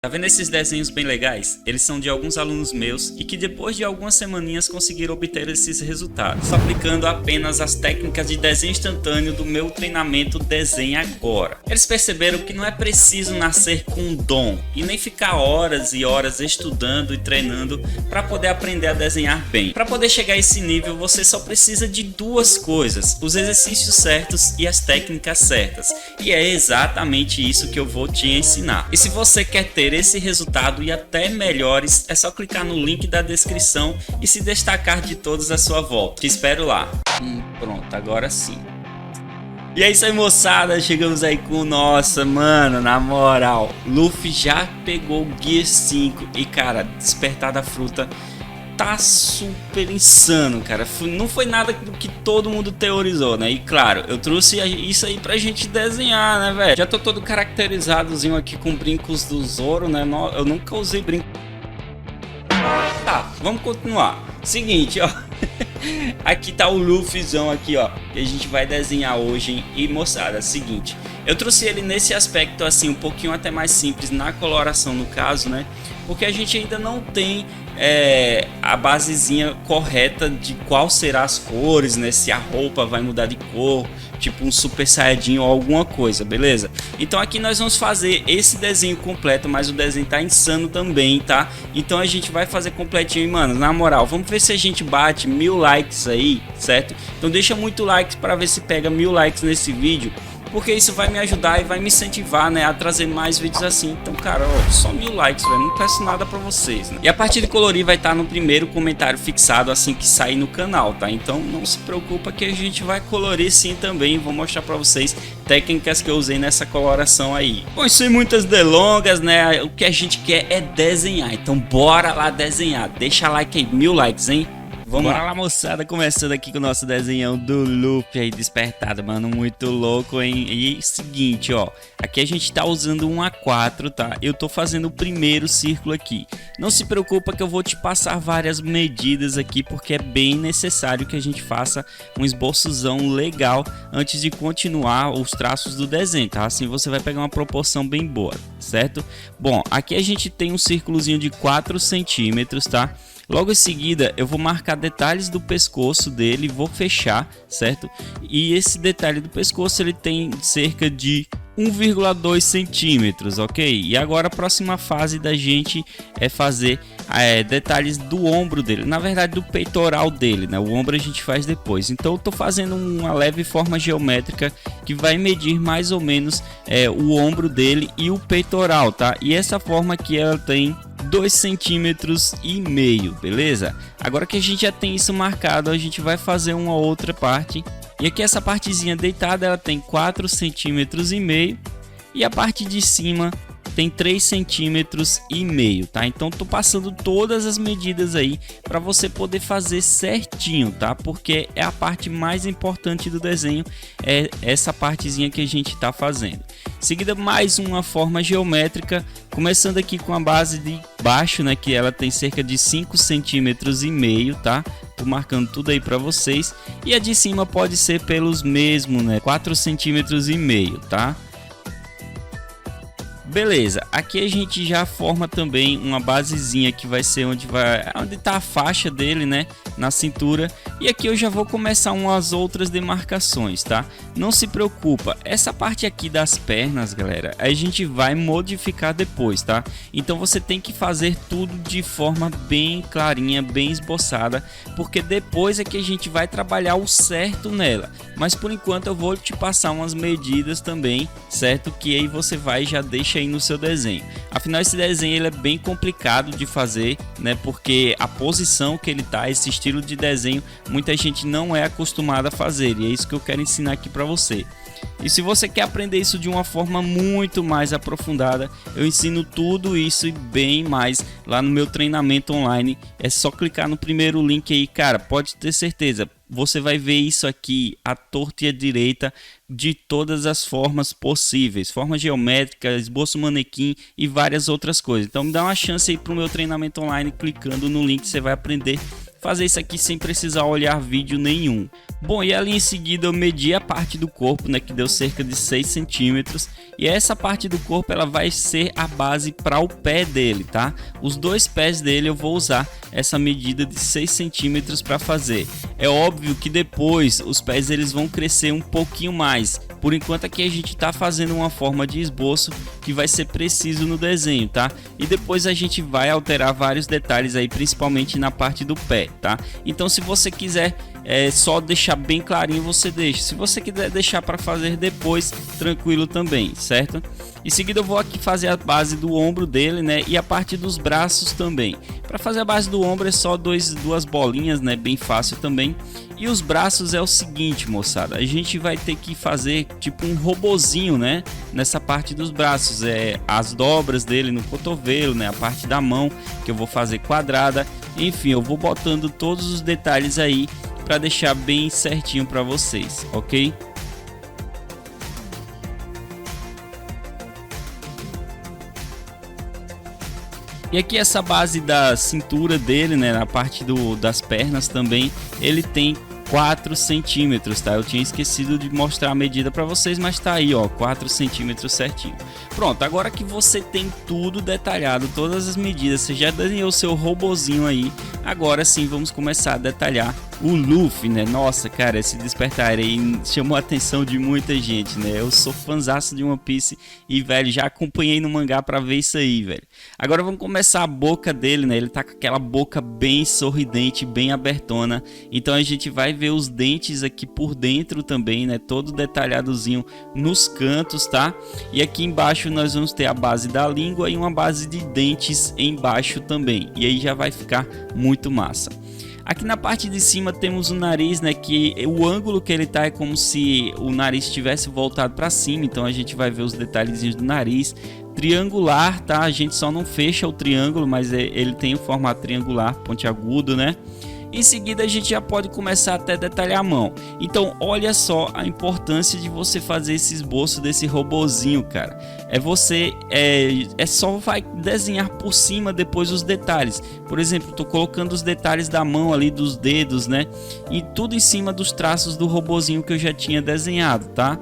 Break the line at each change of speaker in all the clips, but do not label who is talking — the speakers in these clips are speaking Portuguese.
Tá vendo esses desenhos bem legais? Eles são de alguns alunos meus e que depois de algumas semaninhas conseguiram obter esses resultados, aplicando apenas as técnicas de desenho instantâneo do meu treinamento Desenha Agora. Eles perceberam que não é preciso nascer com um dom e nem ficar horas e horas estudando e treinando para poder aprender a desenhar bem. Para poder chegar a esse nível, você só precisa de duas coisas: os exercícios certos e as técnicas certas. E é exatamente isso que eu vou te ensinar. E se você quer ter esse resultado e até melhores, é só clicar no link da descrição e se destacar de todos à sua volta. Te espero lá. Pronto, agora sim. E é isso aí, moçada, chegamos aí com, nossa, mano, na moral, Luffy já pegou o Gear 5 e, cara, Despertar da Fruta tá super insano, cara. Não foi nada do que todo mundo teorizou, né? E claro, eu trouxe isso aí pra gente desenhar, né, velho? Já tô todo caracterizadozinho aqui com brincos do Zoro, né? Eu nunca usei brinco. Tá, vamos continuar. Seguinte, ó. Aqui tá o Luffyzão aqui, ó, que a gente vai desenhar hoje, hein? E moçada, seguinte, eu trouxe ele nesse aspecto assim, um pouquinho até mais simples na coloração no caso, né? Porque a gente ainda não tem a basezinha correta de qual será as cores, né? Se a roupa vai mudar de cor, tipo um Super Saiyajin ou alguma coisa, beleza? Então aqui nós vamos fazer esse desenho completo, mas o desenho tá insano também, tá? Então a gente vai fazer completinho, e, mano, na moral, vamos ver se a gente bate 1000 likes aí, certo? Então deixa muito likes para ver se pega 1000 likes nesse vídeo, porque isso vai me ajudar e vai me incentivar, né, a trazer mais vídeos assim. Então, cara, ó, só 1000 likes, velho, não peço nada pra vocês, né? E a parte de colorir vai estar no primeiro comentário fixado assim que sair no canal, tá? Então não se preocupa que a gente vai colorir sim também. Vou mostrar pra vocês técnicas que eu usei nessa coloração aí. Bom, sem muitas delongas, né, o que a gente quer é desenhar. Então bora lá desenhar. Deixa like aí, 1000 likes, hein? Vamos lá, moçada, começando aqui com o nosso desenhão do Luffy aí despertado, mano, muito louco, hein? E seguinte, ó, aqui a gente tá usando um A4, tá? Eu tô fazendo o primeiro círculo aqui. Não se preocupa que eu vou te passar várias medidas aqui, porque é bem necessário que a gente faça um esboçozão legal antes de continuar os traços do desenho, tá? Assim você vai pegar uma proporção bem boa, certo? Bom, aqui a gente tem um círculozinho de 4 centímetros, tá? Logo em seguida eu vou marcar detalhes do pescoço dele, vou fechar, certo? E esse detalhe do pescoço ele tem cerca de 1,2 centímetros, ok? E agora a próxima fase da gente é fazer detalhes do ombro dele, na verdade do peitoral dele, né? O ombro a gente faz depois. Então eu tô fazendo uma leve forma geométrica que vai medir mais ou menos o ombro dele e o peitoral, tá? E essa forma aqui ela tem 2,5 centímetros, beleza? Agora que a gente já tem isso marcado, a gente vai fazer uma outra parte. E aqui essa partezinha deitada ela tem 4,5 centímetros e a parte de cima tem 3,5 centímetros, tá? Então tô passando todas as medidas aí para você poder fazer certinho, tá? Porque é a parte mais importante do desenho, é essa partezinha que a gente tá fazendo. Em seguida, mais uma forma geométrica, começando aqui com a base de baixo, né? Que ela tem cerca de 5,5 centímetros, tá? Tô marcando tudo aí para vocês. E a de cima pode ser pelos mesmos, né? 4,5 centímetros, tá? Beleza, aqui a gente já forma também uma basezinha que vai ser onde tá a faixa dele, né, na cintura. E aqui eu já vou começar umas outras demarcações, tá? Não se preocupa, essa parte aqui das pernas, galera, a gente vai modificar depois, tá? Então você tem que fazer tudo de forma bem clarinha, bem esboçada, porque depois é que a gente vai trabalhar o certo nela. Mas por enquanto eu vou te passar umas medidas também, certo? Que aí você vai já deixa aí no seu desenho. Afinal esse desenho ele é bem complicado de fazer, né? Porque a posição que ele tá, esse estilo de desenho, muita gente não é acostumada a fazer, e é isso que eu quero ensinar aqui para você. E se você quer aprender isso de uma forma muito mais aprofundada, eu ensino tudo isso e bem mais lá no meu treinamento online. É só clicar no primeiro link aí, cara, pode ter certeza. Você vai ver isso aqui à torta e à direita de todas as formas possíveis, forma geométrica, esboço manequim e várias outras coisas. Então me dá uma chance aí para o meu treinamento online, clicando no link você vai aprender a fazer isso aqui sem precisar olhar vídeo nenhum. Bom, e ali em seguida eu medi a parte do corpo, né, que deu cerca de 6 centímetros, e essa parte do corpo ela vai ser a base para o pé dele, tá? Os dois pés dele eu vou usar essa medida de 6 centímetros para fazer. É óbvio que depois os pés eles vão crescer um pouquinho mais. Por enquanto aqui a gente está fazendo uma forma de esboço que vai ser preciso no desenho, tá? E depois a gente vai alterar vários detalhes aí, principalmente na parte do pé, tá? Então se você quiser só deixar bem clarinho, você deixa. Se você quiser deixar para fazer depois, tranquilo também, certo? Em seguida eu vou aqui fazer a base do ombro dele, né? E a parte dos braços também. Para fazer a base do ombro é só duas bolinhas, né? Bem fácil também. E os braços é o seguinte, moçada, a gente vai ter que fazer tipo um robozinho, né? Nessa parte dos braços, as dobras dele no cotovelo, né? A parte da mão que eu vou fazer quadrada. Enfim, eu vou botando todos os detalhes aí para deixar bem certinho para vocês, ok? E aqui essa base da cintura dele, né, na parte das pernas também, ele tem 4 centímetros, tá? Eu tinha esquecido de mostrar a medida para vocês, mas tá aí, ó, 4 centímetros certinho. Pronto, agora que você tem tudo detalhado, todas as medidas, você já desenhou o seu robozinho aí, agora sim vamos começar a detalhar o Luffy, né? Nossa, cara, esse despertar aí chamou a atenção de muita gente, né? Eu sou fãzaço de One Piece e, velho, já acompanhei no mangá pra ver isso aí, velho. Agora vamos começar a boca dele, né? Ele tá com aquela boca bem sorridente, bem abertona. Então a gente vai ver os dentes aqui por dentro também, né? Todo detalhadozinho nos cantos, tá? E aqui embaixo nós vamos ter a base da língua e uma base de dentes embaixo também. E aí já vai ficar muito massa. Aqui na parte de cima temos o nariz, né, que o ângulo que ele tá é como se o nariz estivesse voltado para cima, então a gente vai ver os detalhezinhos do nariz. Triangular, tá? A gente só não fecha o triângulo, mas ele tem o formato triangular, pontiagudo, né? Em seguida a gente já pode começar até detalhar a mão. Então olha só a importância de você fazer esse esboço desse robozinho, cara. Só vai desenhar por cima depois os detalhes. Por exemplo, tô colocando os detalhes da mão ali, dos dedos, né? E tudo em cima dos traços do robozinho que eu já tinha desenhado, tá?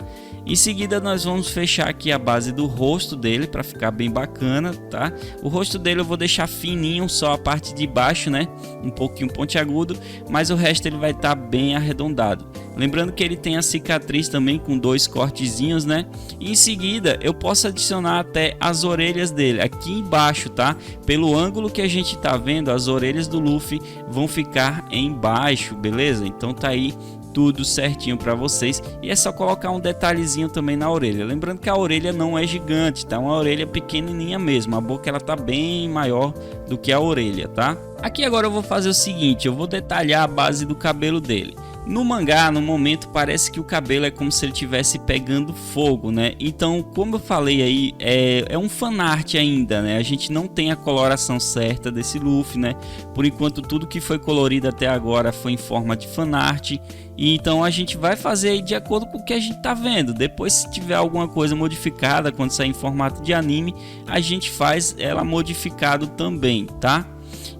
Em seguida nós vamos fechar aqui a base do rosto dele para ficar bem bacana, tá? O rosto dele eu vou deixar fininho, só a parte de baixo, né? Um pouquinho pontiagudo, mas o resto ele vai estar bem arredondado. Lembrando que ele tem a cicatriz também com 2 cortezinhos, né? E em seguida eu posso adicionar até as orelhas dele aqui embaixo, tá? Pelo ângulo que a gente tá vendo, as orelhas do Luffy vão ficar embaixo, beleza? Então tá aí tudo certinho para vocês, e é só colocar um detalhezinho também na orelha. Lembrando que a orelha não é gigante, tá? Uma orelha pequenininha mesmo, a boca ela tá bem maior do que a orelha, tá? Aqui agora eu vou fazer o seguinte, eu vou detalhar a base do cabelo dele. No mangá, no momento, parece que o cabelo é como se ele estivesse pegando fogo, né? Então, como eu falei aí, é um fanart ainda, né? A gente não tem a coloração certa desse Luffy, né? Por enquanto, tudo que foi colorido até agora foi em forma de fanart. E então a gente vai fazer aí de acordo com o que a gente tá vendo. Depois, se tiver alguma coisa modificada, quando sair em formato de anime, a gente faz ela modificado também, tá?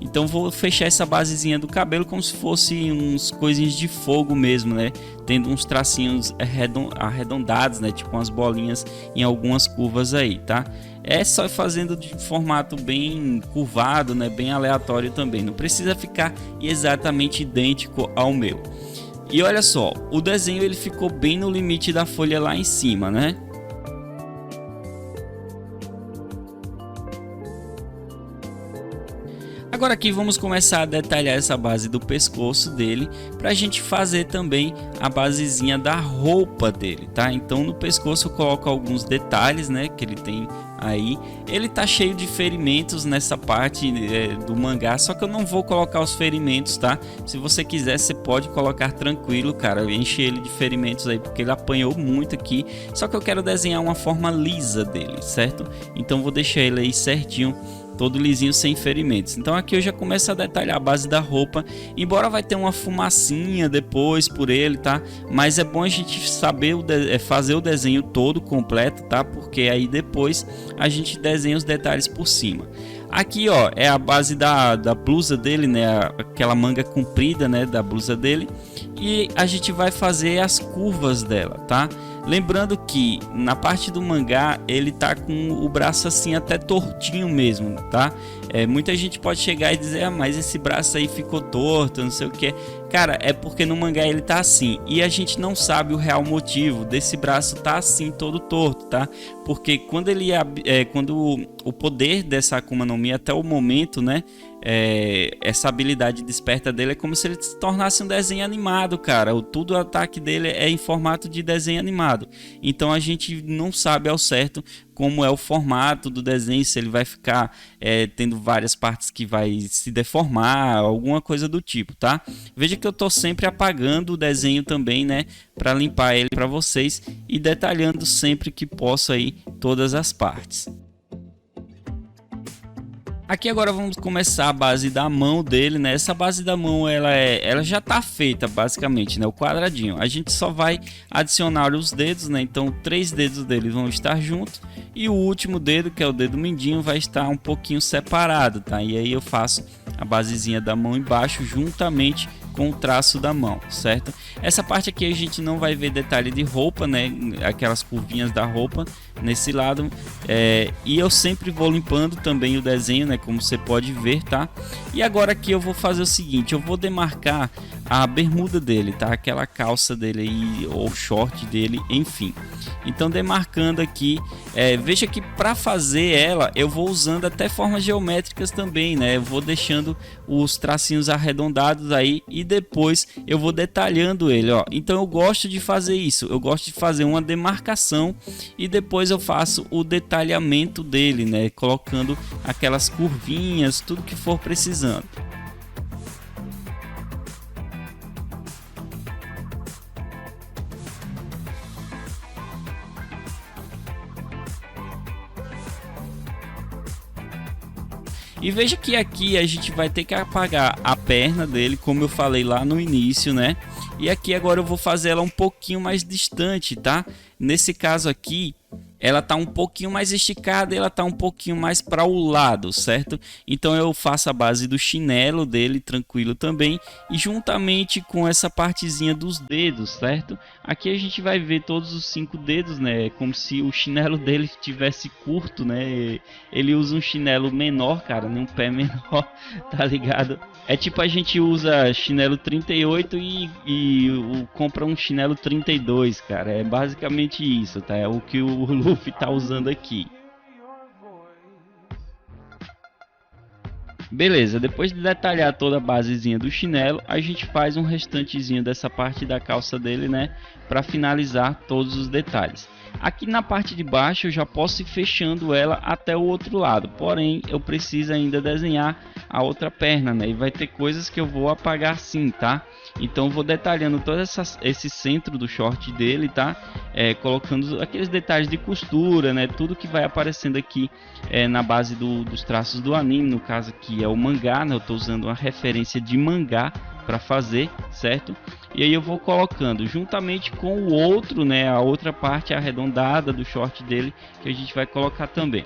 Então vou fechar essa basezinha do cabelo como se fosse uns coisinhas de fogo mesmo, né? Tendo uns tracinhos arredondados, né? Tipo umas bolinhas em algumas curvas aí, tá? É só fazendo de formato bem curvado, né? Bem aleatório também. Não precisa ficar exatamente idêntico ao meu. E olha só, o desenho ele ficou bem no limite da folha lá em cima, né? Agora aqui vamos começar a detalhar essa base do pescoço dele, para a gente fazer também a basezinha da roupa dele, tá? Então no pescoço eu coloco alguns detalhes, né, que ele tem aí. Ele tá cheio de ferimentos nessa parte do mangá, só que eu não vou colocar os ferimentos, tá? Se você quiser, você pode colocar tranquilo, cara, enche ele de ferimentos aí, porque ele apanhou muito aqui, só que eu quero desenhar uma forma lisa dele, certo? Então vou deixar ele aí certinho todo lisinho sem ferimentos. Então aqui eu já começo a detalhar a base da roupa, embora vai ter uma fumacinha depois por ele, tá? Mas é bom a gente saber fazer o desenho todo completo, tá? Porque aí depois a gente desenha os detalhes por cima. Aqui, ó, é a base da blusa dele, né? Aquela manga comprida, né? Da blusa dele. E a gente vai fazer as curvas dela, tá? Lembrando que na parte do mangá ele tá com o braço assim até tortinho mesmo, tá? Muita gente pode chegar e dizer, mas esse braço aí ficou torto, não sei o que. Cara, é porque no mangá ele tá assim, e a gente não sabe o real motivo desse braço tá assim todo torto, tá? Porque quando ele quando o poder dessa Akuma no Mi até o momento, né? Essa habilidade desperta dele é como se ele se tornasse um desenho animado, cara. Todo o ataque dele é em formato de desenho animado. Então a gente não sabe ao certo como é o formato do desenho, se ele vai ficar tendo várias partes que vai se deformar, alguma coisa do tipo, tá? Veja que eu tô sempre apagando o desenho também, né, para limpar ele para vocês e detalhando sempre que posso aí todas as partes. Aqui agora vamos começar a base da mão dele, né? Essa base da mão ela já tá feita basicamente, né? O quadradinho. A gente só vai adicionar os dedos, né? Então 3 dedos dele vão estar juntos e o último dedo, que é o dedo mindinho, vai estar um pouquinho separado, tá? E aí eu faço a basezinha da mão embaixo juntamente com o traço da mão, certo? Essa parte aqui a gente não vai ver detalhe de roupa, né? Aquelas curvinhas da roupa nesse lado, e eu sempre vou limpando também o desenho, né? Como você pode ver, tá? E agora aqui eu vou fazer o seguinte, eu vou demarcar a bermuda dele, tá? Aquela calça dele aí, ou short dele, enfim. Então demarcando aqui, veja que para fazer ela eu vou usando até formas geométricas também, né? Eu vou deixando os tracinhos arredondados aí e depois eu vou detalhando ele, ó. Então eu gosto de fazer isso, eu gosto de fazer uma demarcação e depois eu faço o detalhamento dele, né? Colocando aquelas curvinhas, tudo que for precisando. E veja que aqui a gente vai ter que apagar a perna dele, como eu falei lá no início, né? E aqui agora eu vou fazer ela um pouquinho mais distante, tá? Nesse caso aqui, ela tá um pouquinho mais esticada, ela tá um pouquinho mais para o lado, certo? Então eu faço a base do chinelo dele tranquilo também e juntamente com essa partezinha dos dedos, certo? Aqui a gente vai ver todos os 5 dedos, né? Como se o chinelo dele tivesse curto, né? Ele usa um chinelo menor, cara, nem um pé menor, tá ligado? É tipo a gente usa chinelo 38 e compra um chinelo 32, cara. É basicamente isso, tá? É o que o Luffy tá usando aqui. Beleza, depois de detalhar toda a basezinha do chinelo, a gente faz um restantezinho dessa parte da calça dele, né, para finalizar todos os detalhes. Aqui na parte de baixo eu já posso ir fechando ela até o outro lado, porém eu preciso ainda desenhar a outra perna, né, e vai ter coisas que eu vou apagar sim, tá? Então eu vou detalhando todo esse centro do short dele, tá? Colocando aqueles detalhes de costura, né? Tudo que vai aparecendo aqui na base dos traços do anime, no caso aqui é o mangá, né? Eu estou usando uma referência de mangá para fazer, certo? E aí eu vou colocando juntamente com o outro, né? A outra parte arredondada do short dele que a gente vai colocar também.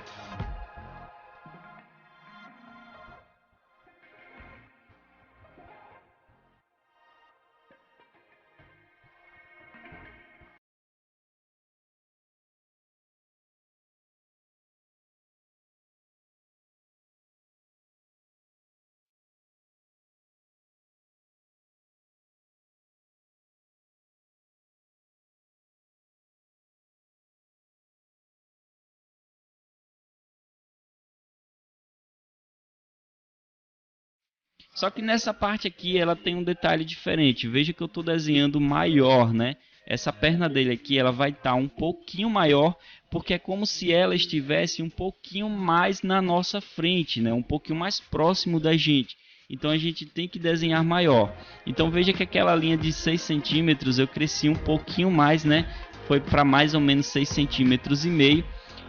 Só que nessa parte aqui ela tem um detalhe diferente. Veja que eu estou desenhando maior, né? Essa perna dele aqui ela vai estar um pouquinho maior, porque é como se ela estivesse um pouquinho mais na nossa frente, né? Um pouquinho mais próximo da gente. Então a gente tem que desenhar maior. Então veja que aquela linha de 6 centímetros eu cresci um pouquinho mais, né? Foi para mais ou menos 6,5 centímetros.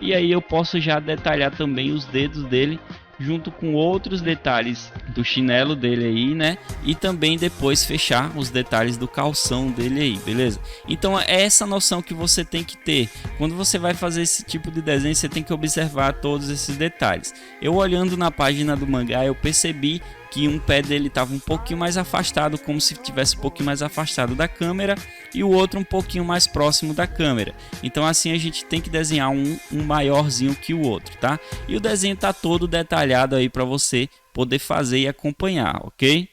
E aí eu posso já detalhar também os dedos dele, junto com outros detalhes do chinelo dele aí, né? E também depois fechar os detalhes do calção dele aí, beleza? Então é essa noção que você tem que ter. Quando você vai fazer esse tipo de desenho, você tem que observar todos esses detalhes. Eu olhando na página do mangá, eu percebi que um pé dele estava um pouquinho mais afastado, como se tivesse um pouquinho mais afastado da câmera, e o outro um pouquinho mais próximo da câmera. Então assim a gente tem que desenhar um maiorzinho que o outro, tá? E o desenho tá todo detalhado aí para você poder fazer e acompanhar, ok?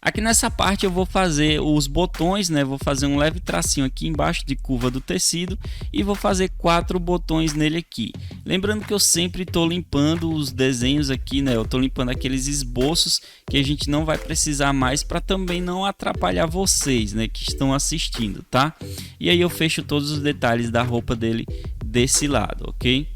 Aqui nessa parte eu vou fazer os botões, né? Vou fazer um leve tracinho aqui embaixo de curva do tecido e vou fazer 4 botões nele aqui. Lembrando que eu sempre estou limpando os desenhos aqui, né? Eu estou limpando aqueles esboços que a gente não vai precisar mais para também não atrapalhar vocês, né? Que estão assistindo, tá? E aí eu fecho todos os detalhes da roupa dele desse lado, ok?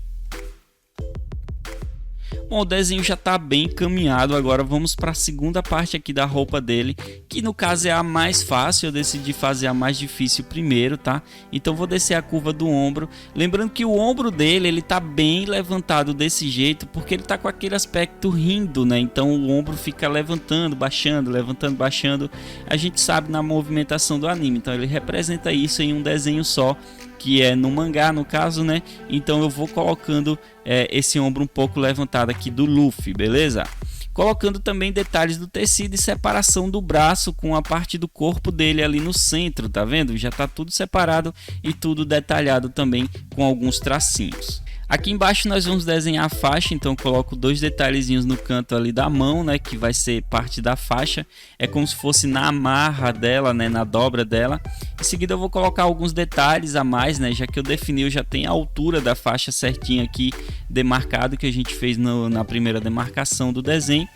Bom, o desenho já está bem encaminhado. Agora vamos para a segunda parte aqui da roupa dele, que no caso é a mais fácil. Eu decidi fazer a mais difícil primeiro, tá? Então vou descer a curva do ombro, lembrando que o ombro dele ele tá bem levantado desse jeito, porque ele tá com aquele aspecto rindo, né? Então o ombro fica levantando, baixando, levantando, baixando. A gente sabe na movimentação do anime. Então ele representa isso em um desenho só, que é no mangá, no caso, né? Então eu vou colocando esse ombro um pouco levantado aqui do Luffy, beleza? Colocando também detalhes do tecido e separação do braço com a parte do corpo dele ali no centro, tá vendo? Já tá tudo separado e tudo detalhado também com alguns tracinhos. Aqui embaixo nós vamos desenhar a faixa, então eu coloco 2 detalhezinhos no canto ali da mão, né, que vai ser parte da faixa. É como se fosse na amarra dela, né, na dobra dela. Em seguida eu vou colocar alguns detalhes a mais, né, já que eu defini, eu já tenho a altura da faixa certinha aqui demarcado, que a gente fez na primeira demarcação do desenho.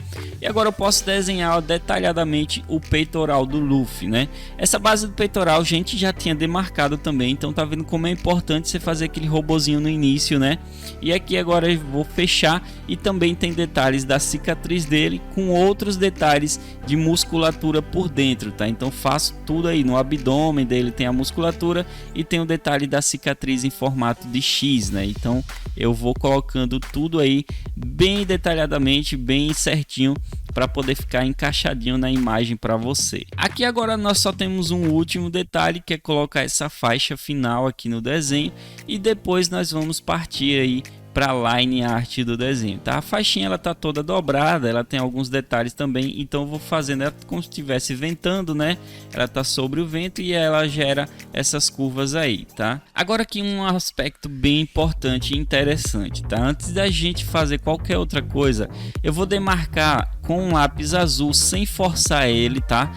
E agora eu posso desenhar detalhadamente o peitoral do Luffy, né? Essa base do peitoral a gente já tinha demarcado também, então tá vendo como é importante você fazer aquele robozinho no início, né? E aqui agora eu vou fechar e também tem detalhes da cicatriz dele com outros detalhes de musculatura por dentro, tá? Então faço tudo aí no abdômen dele, tem a musculatura e tem o detalhe da cicatriz em formato de X, né? Então eu vou colocando tudo aí bem detalhadamente, bem certinho, para poder ficar encaixadinho na imagem para você. Aqui agora nós só temos um último detalhe, que é colocar essa faixa final aqui no desenho, e depois nós vamos partir aí para a line art do desenho, tá? A faixinha ela tá toda dobrada, ela tem alguns detalhes também, então eu vou fazendo ela como se estivesse ventando, né? Ela tá sobre o vento e ela gera essas curvas aí, tá? Agora aqui um aspecto bem importante e interessante, tá? Antes da gente fazer qualquer outra coisa, eu vou demarcar com um lápis azul sem forçar ele, tá?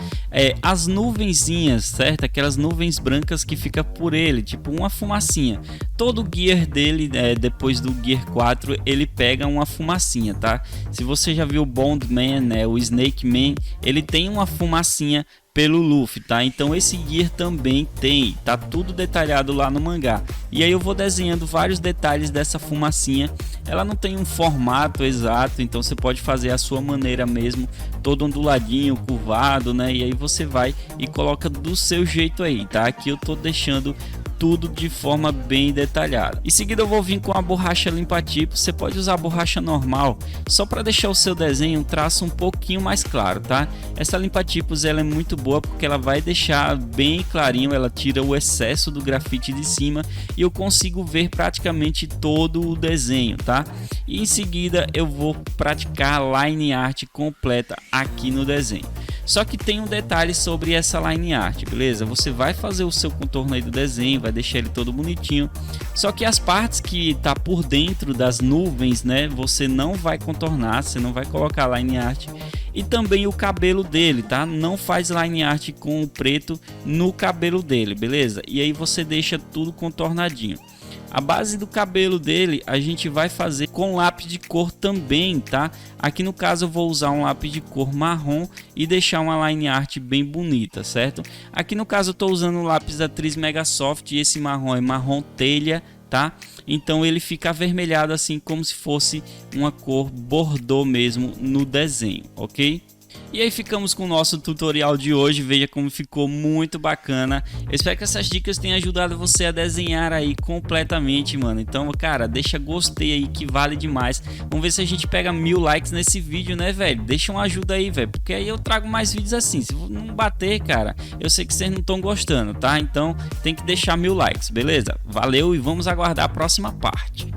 As nuvenzinhas, certo? Aquelas nuvens brancas que fica por ele, tipo uma fumacinha. Todo o gear dele, depois do Gear 4, ele pega uma fumacinha, tá? Se você já viu o Bondman, né, o Snake Man, ele tem uma fumacinha pelo Luffy, tá? Então esse gear também tem, tá tudo detalhado lá no mangá. E aí eu vou desenhando vários detalhes dessa fumacinha. Ela não tem um formato exato, então você pode fazer a sua maneira mesmo, todo onduladinho, curvado, né? E aí você vai e coloca do seu jeito aí, tá? Aqui eu tô deixando tudo de forma bem detalhada. Em seguida eu vou vir com a borracha limpa-tipo. Você pode usar a borracha normal, só para deixar o seu desenho um traço um pouquinho mais claro, tá? Essa limpa-tipos ela é muito boa porque ela vai deixar bem clarinho, ela tira o excesso do grafite de cima e eu consigo ver praticamente todo o desenho, tá? E em seguida eu vou praticar a line art completa aqui no desenho. Só que tem um detalhe sobre essa line art, beleza? Você vai fazer o seu contorno aí do desenho, vai deixar ele todo bonitinho. Só que as partes que tá por dentro das nuvens, né? Você não vai contornar, você não vai colocar line art. E também o cabelo dele, tá? Não faz line art com o preto no cabelo dele, beleza? E aí você deixa tudo contornadinho. A base do cabelo dele a gente vai fazer com lápis de cor também, tá? Aqui no caso eu vou usar um lápis de cor marrom e deixar uma line art bem bonita, certo? Aqui no caso eu estou usando o lápis da Tris Megasoft e esse marrom é marrom telha, tá? Então ele fica avermelhado assim como se fosse uma cor bordô mesmo no desenho, ok? E aí ficamos com o nosso tutorial de hoje, veja como ficou muito bacana. Eu espero que essas dicas tenham ajudado você a desenhar aí completamente, mano. Então, cara, deixa gostei aí que vale demais. Vamos ver se a gente pega 1000 likes nesse vídeo, né, velho? Deixa uma ajuda aí, velho, porque aí eu trago mais vídeos assim. Se não bater, cara, eu sei que vocês não estão gostando, tá? Então tem que deixar 1000 likes, beleza? Valeu e vamos aguardar a próxima parte.